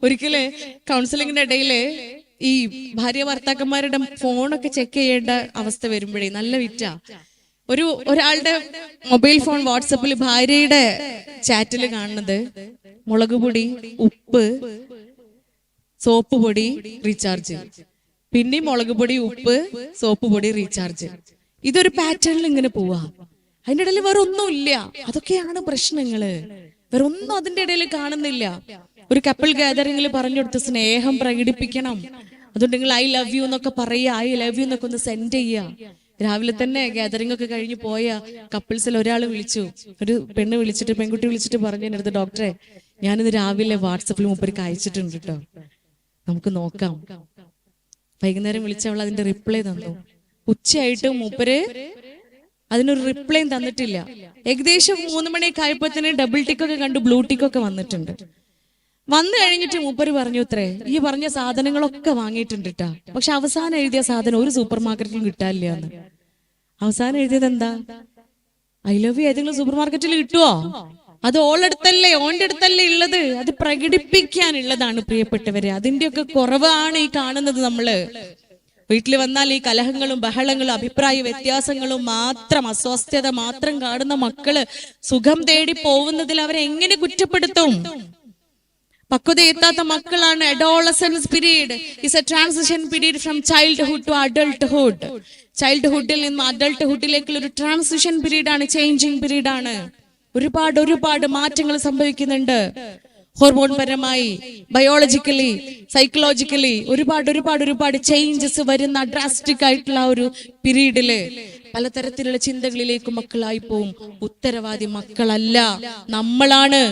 ഒരിക്കല് കൗൺസിലിങ്ങിന്റെ ഇടയില് ഈ ഭാര്യ ഭർത്താക്കന്മാരുടെ ഫോണൊക്കെ ചെക്ക് ചെയ്യേണ്ട അവസ്ഥ വരുമ്പോഴേ നല്ല വിറ്റാ. ഒരാളുടെ മൊബൈൽ ഫോൺ വാട്സപ്പിൽ ഭാര്യയുടെ ചാറ്റിൽ കാണുന്നത് മുളക് പൊടി, ഉപ്പ്, സോപ്പ് പൊടി, റീചാർജ്, പിന്നെ മുളക് പൊടി, ഉപ്പ്, സോപ്പ് പൊടി, റീചാർജ്. ഇതൊരു പാറ്റേണിൽ ഇങ്ങനെ പോവാ. അതിന്റെ ഇടയിൽ വേറെ ഒന്നുമില്ല. അതൊക്കെയാണ് പ്രശ്നങ്ങള്. വേറെ ഒന്നും അതിന്റെ ഇടയിൽ കാണുന്നില്ല. ഒരു കപ്പിൾ ഗാദറിംഗിൽ പറഞ്ഞു കൊടുത്ത് സ്നേഹം പ്രകടിപ്പിക്കണം. അതുകൊണ്ട് നിങ്ങൾ ഐ ലവ് യു എന്നൊക്കെ പറയുക, ഐ ലവ് യു എന്നൊക്കെ ഒന്ന് സെൻഡ് ചെയ്യുക. രാവിലെ തന്നെ ഗാദറിംഗ് ഒക്കെ കഴിഞ്ഞ് പോയ കപ്പിൾസിൽ ഒരാൾ വിളിച്ചു, ഒരു പെൺകുട്ടി വിളിച്ചിട്ട് പറഞ്ഞു എൻ്റെ അടുത്ത്, ഡോക്ടറെ ഞാനിത് രാവിലെ വാട്സപ്പിൽ മൂപ്പർക്ക് അയച്ചിട്ടുണ്ട് കേട്ടോ, നമുക്ക് നോക്കാം. വൈകുന്നേരം വിളിച്ചവൾ അതിന്റെ റിപ്ലൈ തന്നു. ഉച്ചയായിട്ട് മൂപ്പര് അതിനൊരു റിപ്ലൈയും തന്നിട്ടില്ല. ഏകദേശം 3 മണിയൊക്കെ ആയപ്പോഴത്തേന് ഡബിൾ ടിക്കൊക്കെ കണ്ടു, ബ്ലൂ ടിക്കൊക്കെ വന്നിട്ടുണ്ട്. വന്നു കഴിഞ്ഞിട്ട് മൂപ്പര് പറഞ്ഞു, ഇത്രേ ഈ പറഞ്ഞ സാധനങ്ങളൊക്കെ വാങ്ങിയിട്ടുണ്ട് കേട്ടാ, പക്ഷെ അവസാനം എഴുതിയ സാധനം ഒരു സൂപ്പർ മാർക്കറ്റിലും കിട്ടാനില്ല എന്ന്. അവസാനം എഴുതിയത് എന്താ? ഐ ലവ് യു ഏതെങ്കിലും സൂപ്പർ മാർക്കറ്റിൽ കിട്ടുവോ? അത് ഓന്റെ അടുത്തല്ലേ ഉള്ളത്. അത് പ്രകടിപ്പിക്കാനുള്ളതാണ് പ്രിയപ്പെട്ടവരെ. അതിന്റെയൊക്കെ കുറവാണ് ഈ കാണുന്നത്. നമ്മള് വീട്ടിൽ വന്നാൽ ഈ കലഹങ്ങളും ബഹളങ്ങളും അഭിപ്രായ വ്യത്യാസങ്ങളും മാത്രം, അസ്വസ്ഥത മാത്രം കാണുന്ന മക്കള് സുഖം തേടി പോകുന്നതിൽ അവരെ എങ്ങനെ കുറ്റപ്പെടുത്തും? പക്വതയെത്താത്ത മക്കളാണ്. Adolescence period is a transition period from childhood to adulthood. ചൈൽഡ്ഹുഡിൽ നിന്ന് അഡൾട്ട്ഹുഡിലേക്കുള്ള ഒരു ട്രാൻസിഷൻ പീരീഡ് ആണ്, ചേഞ്ചിങ് പീരീഡ് ആണ്. ഒരുപാട് മാറ്റങ്ങൾ സംഭവിക്കുന്നുണ്ട്. ഹോർമോൺ പരമായി, ബയോളജിക്കലി, സൈക്കോളജിക്കലി ഒരുപാട് ചേഞ്ചസ് വരുന്ന ഡ്രാസ്റ്റിക് ആയിട്ടുള്ള ഒരു പീരീഡില് പലതരത്തിലുള്ള ചിന്തകളിലേക്ക് മക്കളായി പോവും. ഉത്തരവാദി മക്കളല്ല, നമ്മളാണ്.